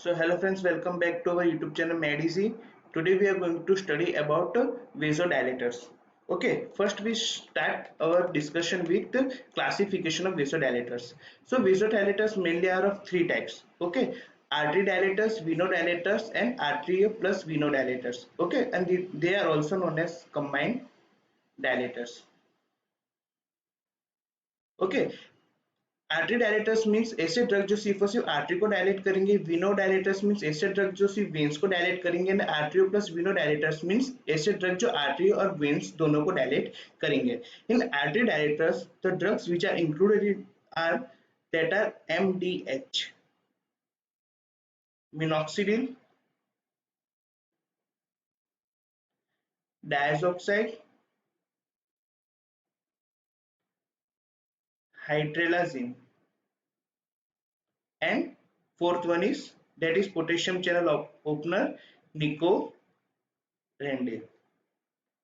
So hello friends, welcome back to our YouTube channel MadEasy. Today we are going to study about vasodilators. Okay, first we start our discussion with the classification of vasodilators. So vasodilators mainly are of three types. Okay, artery dilators, venodilators, and arterio plus venodilators. Okay, and they are also known as combined dilators. Okay, artery dilators means ऐसे drug जो सिर्फ और सिर्फ artery को dilate करेंगे. Veno dilators means ऐसे drug जो सिर्फ वेन्स को डायलेट करेंगे. And arterio plus veno dilators means ऐसे ड्रग जो आर्टरी और वेन्स दोनों को डायलेट करेंगे. In artery dilators the drugs which are included are that are MDH, minoxidil, diazoxide, hydralazine, and fourth one is that is potassium channel opener nicorandil.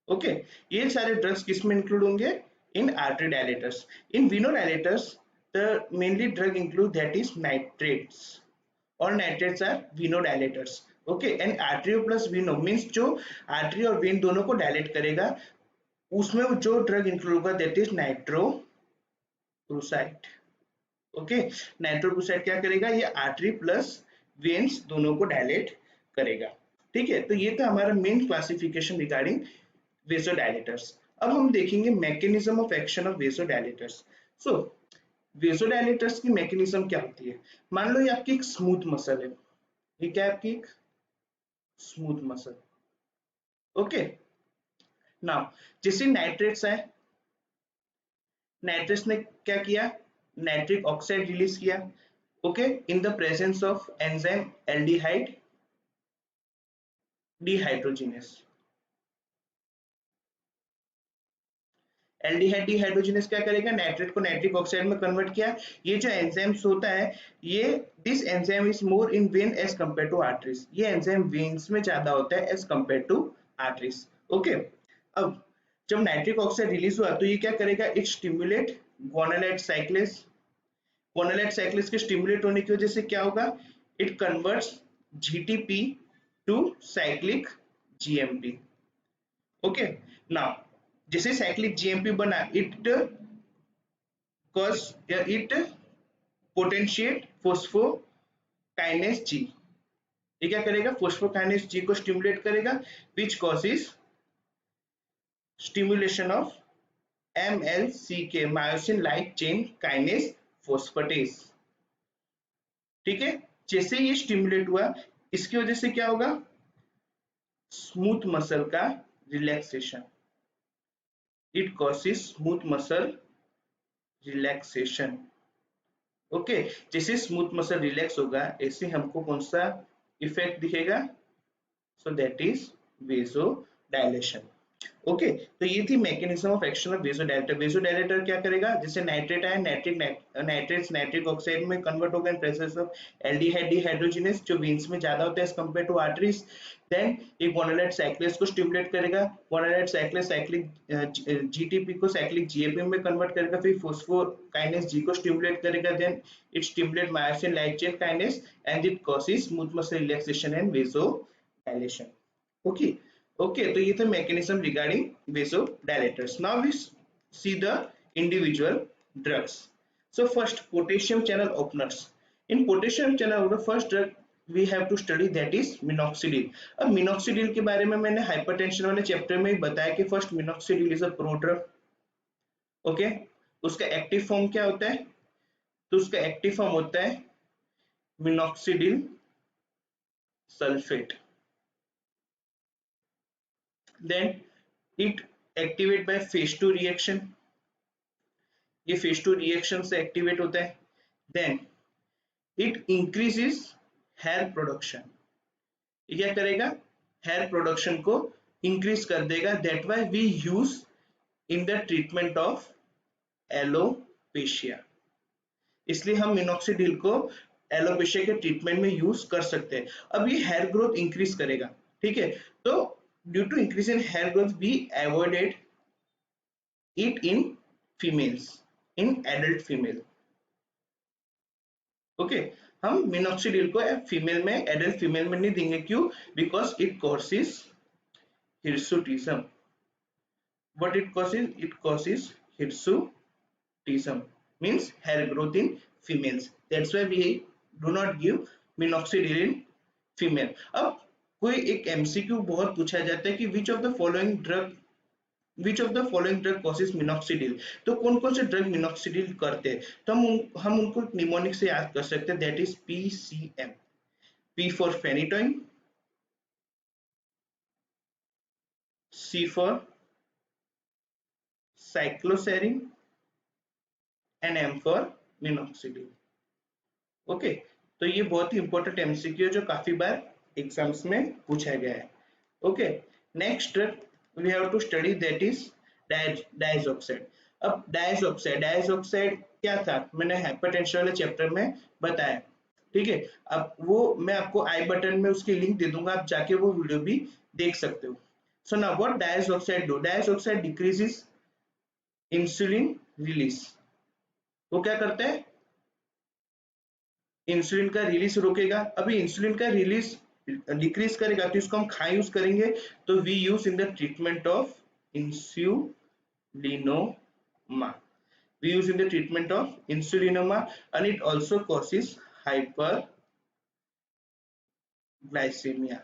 Okay ये सारे drugs किस में include होंगे? In artery dilators. In veno dilators the mainly drug include that is nitrates. और nitrates are veno dilators. Okay and arterio plus veno means जो artery और vein दोनों को डायलेट करेगा उसमें जो ड्रग इंक्लूड होगा that is nitroprusside. Okay nitroprusside क्या करेगा? ये आर्टरी प्लस वेन्स दोनों को डायलेट करेगा. ठीक है, तो ये था हमारा मेन क्लासिफिकेशन रिगार्डिंग vasodilators. अब हम देखेंगे mechanism of action of vasodilators. So vasodilators की मैकेनिज्म क्या होती है? मान लो ये आपकी एक स्मूथ मसल है. ये क्या है? आपकी एक स्मूथ मसल. ओके नाउ जैसे नाइट्रेट्स है, नाइट्रेट्स ने क्या किया? नाइट्रिक ऑक्साइड रिलीज किया. Okay in the presence of enzyme aldehyde dehydrogenase. Aldehyde dehydrogenase क्या करेगा? नाइट्रेट को नाइट्रिक ऑक्साइड में कन्वर्ट किया. ये जो एंजाइम्स होता है ये this enzyme is more in vein as compare to arteries. ये एंजाइम वेन्स में ज्यादा होता है as compare to arteries. Okay अब जब नाइट्रिक ऑक्साइड रिलीज हुआ तो ये क्या करेगा? It stimulate guanylate cyclase. Guanylate cyclase के स्टिमुलेट होने की वजह से क्या होगा? It converts GTP to cyclic GMP. Okay now जैसे साइक्लिक जीएमपी बना इट पोटेंशिएट फोस्फोकाइनेस जी. ये क्या करेगा? फोस्फोकाइनेस जी को स्टिमुलेट करेगा which causes stimulation of MLCK myosin light chain kinase phosphatase. ठीक है, जैसे ये स्टिमुलेट हुआ इसकी वजह से क्या होगा? स्मूथ मसल का relaxation. It causes smooth muscle relaxation. Okay जैसे स्मूथ मसल रिलैक्स होगा ऐसे हमको कौन सा इफेक्ट दिखेगा? So that is vasodilation. Okay तो ये थी mechanism of action of vasodilator. Vasodilator क्या करेगा? जैसे नाइट्रेट आया, नाइट्रेट्स नाइट्रिक ऑक्साइड में कन्वर्ट होगा in presence of aldehyde dehydrogenase जो वेन्स में ज्यादा होता है as compare to arteries. Then ये गुआनालाइड साइक्लेस को स्टिमुलेट करेगा. गुआनालाइड साइक्लेस साइक्लिक जीटीपी को साइक्लिक जीएपी में कन्वर्ट करेगा. फिर फोस्फोकाइनेस जी को स्टिमुलेट करेगा. Then it stimulate myosin light chain kinase and it causes smooth muscle relaxation and vasodilation. Okay तो ये थे mechanism regarding vasodilators. Now we see the individual drugs. So first potassium channel openers. In potassium channel opener first drug we have to study that is minoxidil. अब minoxidil के बारे में मैंने hypertension वाले chapter में ही बताया कि first minoxidil is a prodrug. Okay उसका एक्टिव फॉर्म क्या होता है? तो उसका एक्टिव फॉर्म होता है minoxidil sulphate. Then it activate by phase 2 reaction. ये phase 2 reaction से activate होता है. Then it increases hair production. ये क्या करेगा? Hair production को increase कर देगा. That why we use in the treatment of alopecia. इसलिए हम मिनॉक्सिडिल को एलोपेशिया के ट्रीटमेंट में यूज कर सकते हैं. अब ये हेयर ग्रोथ इंक्रीज करेगा. ठीक है, तो due to increase in hair growth we avoided it in females, in adult female. Okay हम मिनॉक्सिडिल को फीमेल में, एडल्ट फीमेल में नहीं देंगे। क्यों? Because it causes hirsutism. what it causes hirsutism, means hair growth in females. That's why we do not give minoxidil in female. अब कोई एक एमसीक्यू बहुत पूछा जाता है कि which of the following drug causes minoxidil. तो कौन कौन से ड्रग मिनॉक्सिडिल करते हैं? तो हम उनको निमोनिक से याद कर सकते हैं, that is PCM. P for phenytoin, C for cycloserine, and M for minoxidil। Okay, तो ये बहुत ही इंपॉर्टेंट एमसीक्यू जो काफी बार एग्जाम्स में पूछा गया है। Okay, next we have to study that is diazoxide. अब डायजॉक्साइड क्या था, मैंने हाइपरटेंशन वाले चैप्टर में बताया। ठीक है, अब वो मैं आपको आई बटन में उसकी लिंक दे दूंगा, आप जाके वो वीडियो भी देख सकते हो। So now what diazoxide do? Diazoxide decreases insulin release. वो क्या करता है? इंसुलिन का रिलीज रोकेगा। अभी इंसुलिन का रिलीज डिक्रीज करेगा तो इसको हम खा यूज करेंगे, तो we use in the treatment of insulinoma. We use in the treatment of insulinoma, and it also causes hyperglycemia.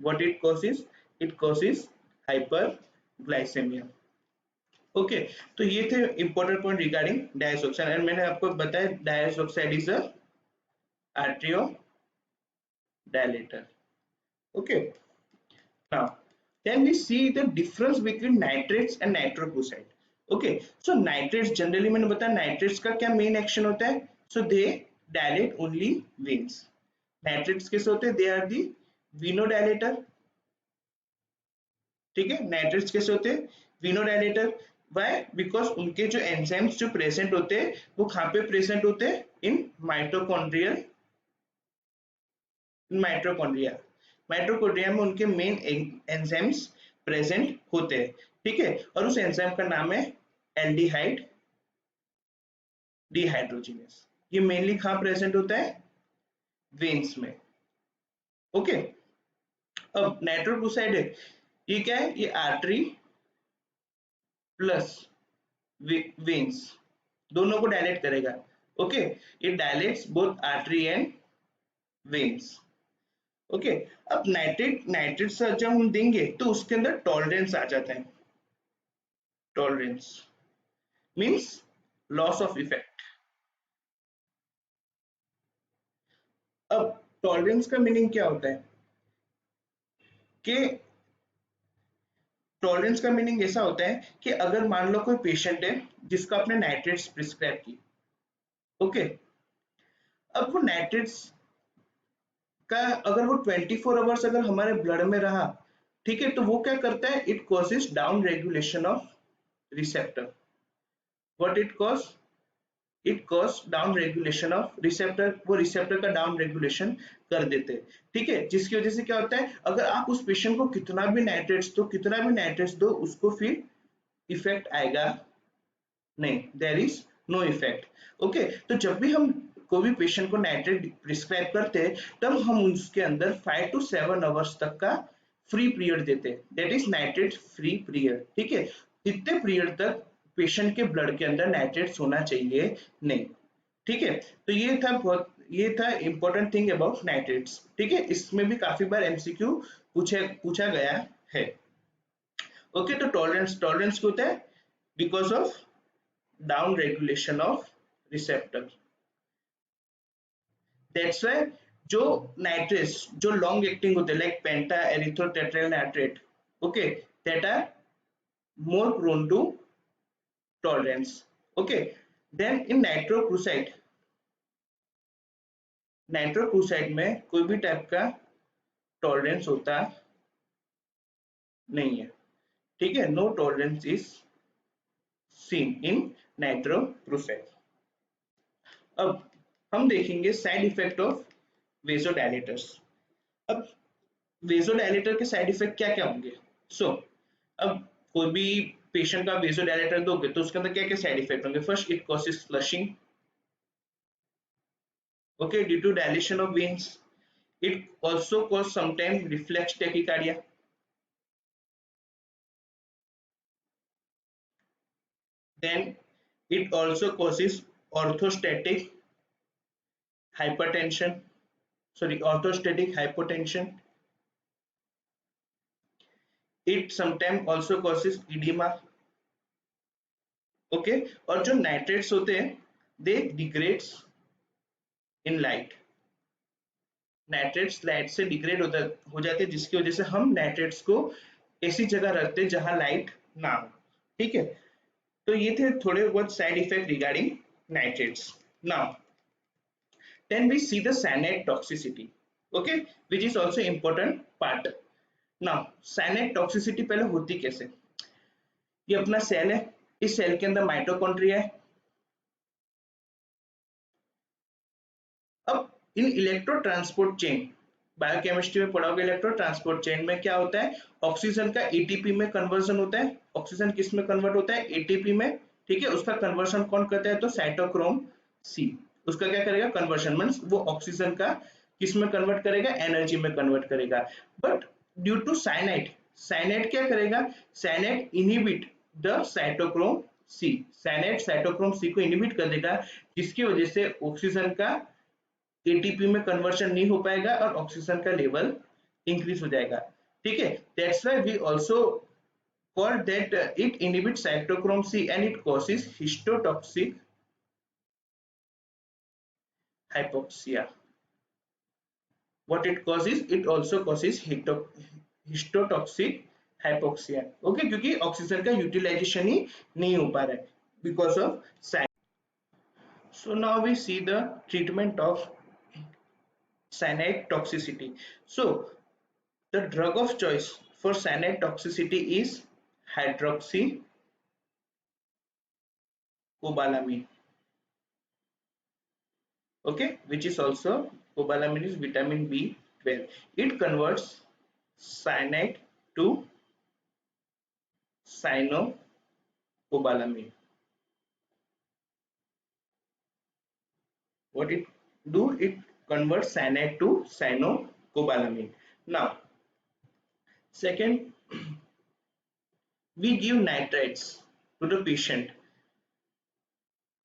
What it causes? It causes hyperglycemia. Okay, तो ये थे important point regarding diazoxide, and मैंने आपको बताया diazoxide is a arteriodilator. Okay, now then we see the difference between nitrates and nitrocoside. Okay, so nitrates generally मैंने बताया nitrates का क्या मेन एक्शन होता है? So they dilate only veins. Nitrates कैसे होते हैं? They are the venodilator. ठीक है, नाइट्रेट्स कैसे होते हैं? विनोडाइलेटर। व्हाई? बिकॉज उनके जो एंजाइम्स जो प्रेजेंट होते हैं वो कहाँ पे प्रेजेंट होते हैं? In mitochondria. माइटोकॉन्ड्रिया में उनके मेन एंजाइम्स प्रेजेंट होते हैं। ठीक है, और उस एंजाइम का नाम है एल्डिहाइड डिहाइड्रोजिनेस। ये मेनली कहाँ प्रेजेंट होता है? वेन्स में। ओके, अब नाइट्रोग्लिसराइड है, ये क्या है? ये आर्टरी प्लस वेन्स दोनों को डायलेट करेगा। Okay, it dilates both artery and veins. Okay, अब नाइट्रेट जब हम देंगे तो उसके अंदर टॉलरेंस आ जाता है। Tolerance means loss of effect. अब टॉलरेंस का मीनिंग क्या होता है कि टॉलरेंस का मीनिंग ऐसा होता है कि अगर मान लो कोई पेशेंट है जिसको आपने नाइट्रेट्स प्रिस्क्राइब की। ओके, अब वो नाइट्रेट्स का अगर वो 24 आवर्स अगर हमारे ब्लड में रहा, ठीक है, तो वो क्या करता है? It causes down regulation of receptor. What it cause? It cause down regulation of receptor. वो रिसेप्टर का डाउन रेगुलेशन कर देते हैं। ठीक है, जिसकी वजह से क्या होता है? अगर आप उस पेशेंट को कितना भी नाइट्रेट्स दो उसको फिर इफेक्ट आएगा नहीं, there is no effect. Okay, तो जब भी हम कोई भी पेशेंट को नाइट्रेट प्रिस्क्राइब करते हैं तब हम उसके अंदर 5 to 7 आवर्स तक का फ्री पीरियड देते हैं, that is nitrate free period. ठीक है, इतने पीरियड तक पेशेंट के ब्लड के अंदर नाइट्रेट्स होना चाहिए नहीं। ठीक है, तो ये था इंपॉर्टेंट थिंग अबाउट नाइट्रेट्स। ठीक है, इसमें भी काफी बार एमसीक्यू पूछा गया है। ओके, तो टॉलरेंस टॉलरेंस क्या होता है? Because of down regulation of receptor. That's why जो नाइट्रेट्स जो लॉन्ग एक्टिंग होते हैं like pentaerythritol nitrate, okay, that are more prone to tolerance. Okay, then in नाइट्रोक्लोसाइड में कोई भी टाइप का टॉलरेंस होता नहीं है। ठीक है, no tolerance is seen in नाइट्रोक्लोसाइड। अब हम देखेंगे साइड इफेक्ट ऑफ वेसोडायलेटर्स। अब वेसोडायलेटर के साइड इफेक्ट क्या क्या होंगे? सो अब कोई भी पेशेंट का वेसोडायलेटर दोगे तो उसके अंदर क्या क्या साइड इफेक्ट होंगे? First, it causes flushing. Okay, due to dilation of veins. It also cause sometimes reflex tachycardia. Then it also causes orthostatic hypertension, sorry, orthostatic hypotension. It sometimes also causes edema. Okay और जो nitrates होते हैं they degrades in light, nitrates light से degrade हो जाते हैं जिसकी वजह से हम नाइट्रेट्स को ऐसी जगह रखते हैं जहां लाइट ना हो। ठीक है, तो ये थे थोड़े बहुत side effect regarding nitrates. Now then we see the cyanide toxicity, okay, which is also important part. Now cyanide toxicity पहले होती कैसे, ये अपना सेल है, इस सेल के अंदर माइटोकॉन्ड्रिया है। अब इन इलेक्ट्रो ट्रांसपोर्ट चेन, बायोकेमिस्ट्री में पढ़ा होगा, इलेक्ट्रो ट्रांसपोर्ट चेन में क्या होता है, ऑक्सीजन का एटीपी में कन्वर्जन होता है। ऑक्सीजन किस में कन्वर्ट होता है, एटीपी में। ठीक है, उसका कन्वर्शन कौन करता है, तो साइटोक्रोम सी उसका क्या करेगा, कन्वर्शन मींस वो ऑक्सीजन का किस में कन्वर्ट करेगा, एनर्जी में कन्वर्ट करेगा। But due to cyanide, cyanide क्या करेगा, cyanide inhibit the cytochrome C, cyanide cytochrome C को इनहिबिट कर देगा, जिसकी वजह से ऑक्सीजन का एटीपी में कन्वर्शन नहीं हो पाएगा और ऑक्सीजन का लेवल इंक्रीज हो जाएगा। ठीक है, that's why we also call that it inhibits cytochrome C and it causes histotoxic hypoxia. What it causes, it also causes histotoxic hypoxia. Okay, क्योंकि ऑक्सीजन का यूटिलाइजेशन ही नहीं हो पा रहा है because of cyanide. So now we see the treatment of cyanide toxicity. So the drug of choice for cyanide toxicity is hydroxycobalamin. Okay, which is also, cobalamin is vitamin B12. It converts cyanide to cyanocobalamin. What it do, it converts cyanide to cyanocobalamin. Now second, we give nitrates to the patient.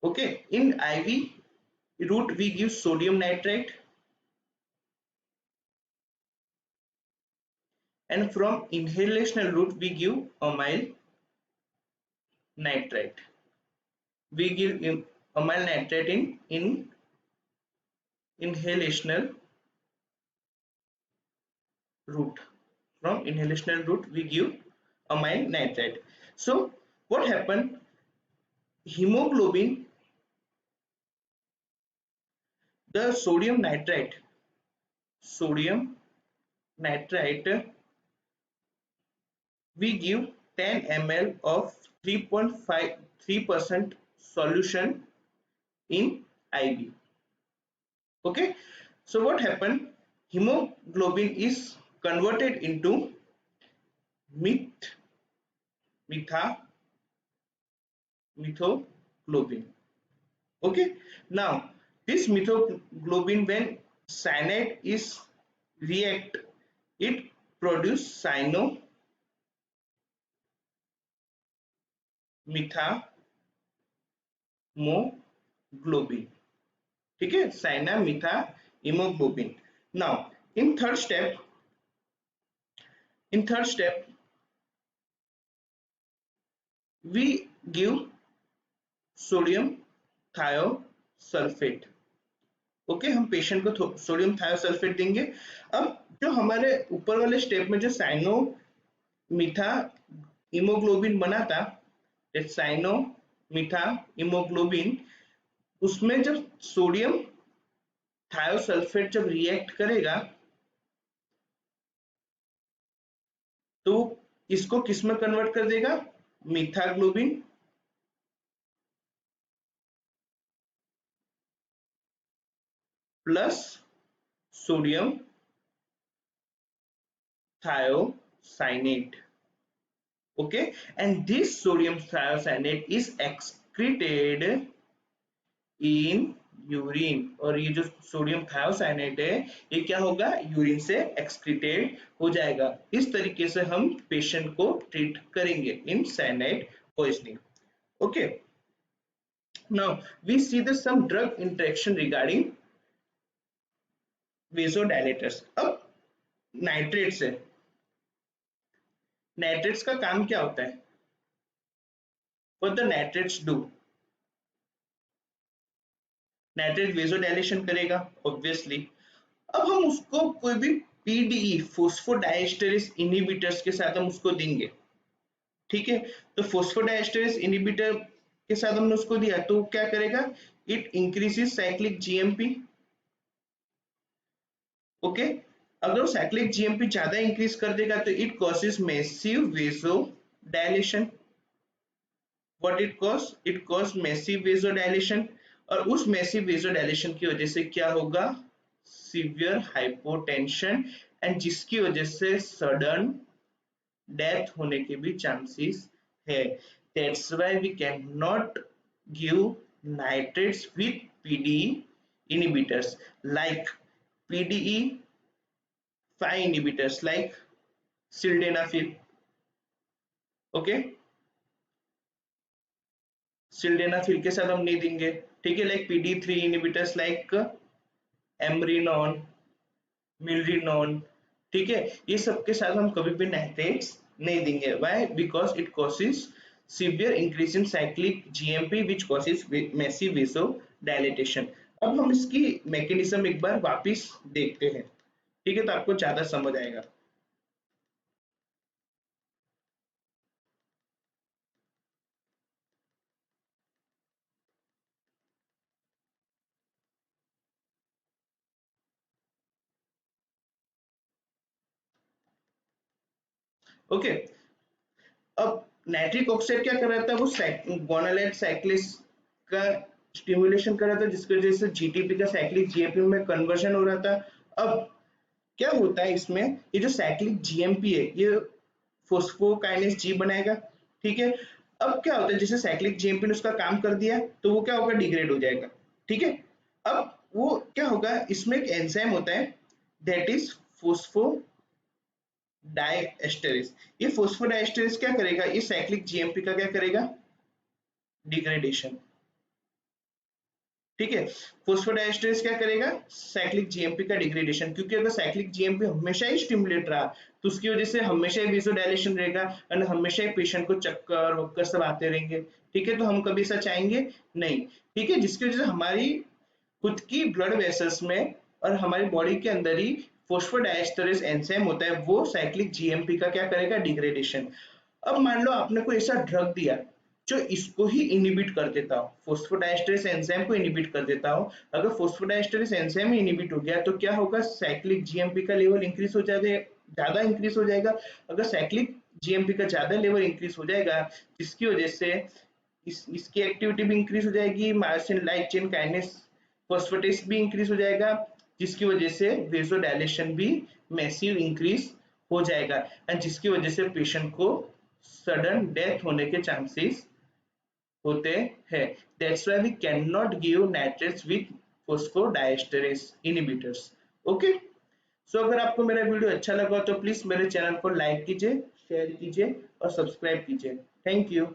Okay, in IV route we give sodium nitrate, and from inhalational route we give amyl nitrate. We give amyl nitrate in inhalational route. From inhalational route we give amyl nitrate. So what happened, hemoglobin, the sodium nitrite we give 10 ml of 3.53% solution in IV. Okay, so what happened, hemoglobin is converted into methoglobin. Okay, now this methoglobin, when cyanide is react, it produce cyanomethamoglobin. ठीक है, cyanomethamoglobin. Now in third step we give sodium thiosulphate. Okay, हम patient को sodium thiosulphate देंगे। अब जो हमारे ऊपर वाले स्टेप में जो साइनो मीथा इमोग्लोबिन बना था, साइनो मीथा इमोग्लोबिन, उसमें जब सोडियम थायोसल्फेट जब रिएक्ट करेगा तो इसको किस में कन्वर्ट कर देगा, मीथाग्लोबिन plus sodium thiocyanate. Okay, and this sodium thiocyanate is excreted in urine, और ये जो सोडियम थायोसाइनेट है ये क्या होगा, यूरिन से एक्सक्रीटेड हो जाएगा। इस तरीके से हम पेशेंट को ट्रीट करेंगे in cyanide poisoning. Okay, now we see the some drug interaction regarding vasodilators. अब नाइट्रेट्स है, नाइट्रेट्स का काम क्या होता है, what the nitrates do, nitrate vasodilation करेगा ऑब्वियसली। अब हम उसको कोई भी पीडीई फोस्फोडाइएस्टरेज इनहिबिटर्स के साथ हम उसको देंगे, ठीक है। तो फोस्फोडाइएस्टरेज इनहिबिटर के साथ हमने उसको दिया तो क्या करेगा, it increases cyclic GMP. Okay, अगर वो साइक्लिक जीएमपी ज्यादा इंक्रीज कर देगा तो it causes massive वेसो dilation. What it cause, it cause massive वेसो dilation, और उस मैसिव वेसो डायलेशन की वजह से क्या होगा, सीवियर हाइपोटेंशन, एंड जिसकी वजह से सडन डेथ होने के भी चांसेस है। That's why we can not give nitrates with PDE inhibitors like PDE 5 inhibitors like sildenafil. Okay, सिल्डेनाफिल के साथ हम नहीं देंगे, ठीक है, like PD3 inhibitors like amrinone, milrinone, ठीक है, ये सब के साथ हम कभी भी नाइट्रेट्स नहीं देंगे। Why, because it causes severe increase in cyclic GMP which causes massive vasodilatation. अब हम इसकी मैकेनिज्म एक बार वापस देखते हैं, ठीक है, तो आपको ज्यादा समझ आएगा। ओके, अब नाइट्रिक ऑक्साइड क्या कर रहा था, वो गोनालाइट साइक्लिस का स्टिमुलेशन कर रहा था, जिसकी वजह से जीटीपी का साइक्लिक जीएमपी में कन्वर्जन हो रहा था। अब क्या होता है इसमें, ये जो साइक्लिक जीएमपी है ये फोस्फोकाइनेस जी बनाएगा, ठीक है। अब क्या होता है, जैसे साइक्लिक जीएमपी ने उसका काम कर दिया तो वो क्या होगा, डिग्रेड हो जाएगा, ठीक है। अब वो क्या होगा, इसमें एक एंजाइम होता है दैट इज फोस्फो डाइएस्टरेज। ये फोस्फोडाइएस्टरेज क्या करेगा, ये साइक्लिक जीएमपी का क्या करेगा, डिग्रेडेशन, ठीक है। फोस्फोडाइएस्टरेज क्या करेगा, साइक्लिक जीएमपी का डिग्रेडेशन, क्योंकि अगर साइक्लिक जीएमपी हमेशा ही स्टिमुलेट रहा तो उसकी वजह से हमेशा ही वेसोडाइलेशन रहेगा और हमेशा ही पेशेंट को चक्कर वक्कर सब आते रहेंगे, ठीक है। तो हम कभी ऐसा चाहेंगे नहीं, ठीक है, जिसकी वजह से हमारी खुद की ब्लड वेसल्स में और हमारी बॉडी के अंदर ही फोस्फोडाइएस्टरेज एंजाइम होता है, वो साइक्लिक जीएमपी का क्या करेगा, डिग्रेडेशन। अब मान लो आपने कोई ऐसा ड्रग दिया जो इसको ही इनिबिट कर देता हो, फोस्फोडाइएस्टरेज एंजाइम को इनिबिट कर देता हो। अगर फोस्फोडाइएस्टरेज एंजाइम ही इनिबिट हो गया तो क्या होगा, साइक्लिक जीएमपी का लेवल इंक्रीज हो जाएगा, ज्यादा इंक्रीज हो जाएगा। अगर साइक्लिक जीएमपी का ज्यादा लेवल इंक्रीज हो जाएगा जिसकी वजह से इसकी एक्टिविटी भी इंक्रीज हो जाएगी, myosin light chain kinase phosphatase भी इंक्रीज हो जाएगा, जिसकी वजह से वेसोडाइलेशन भी मैसिव इंक्रीज हो जाएगा, एंड जिसकी वजह से पेशेंट को सडन डेथ होने के चांसेस होते हैं। That's why we can not give nitrates with phosphodiesterase inhibitors. Okay, so अगर आपको मेरा वीडियो अच्छा लगा तो प्लीज मेरे चैनल को लाइक कीजिए, शेयर कीजिए और सब्सक्राइब कीजिए। Thank you.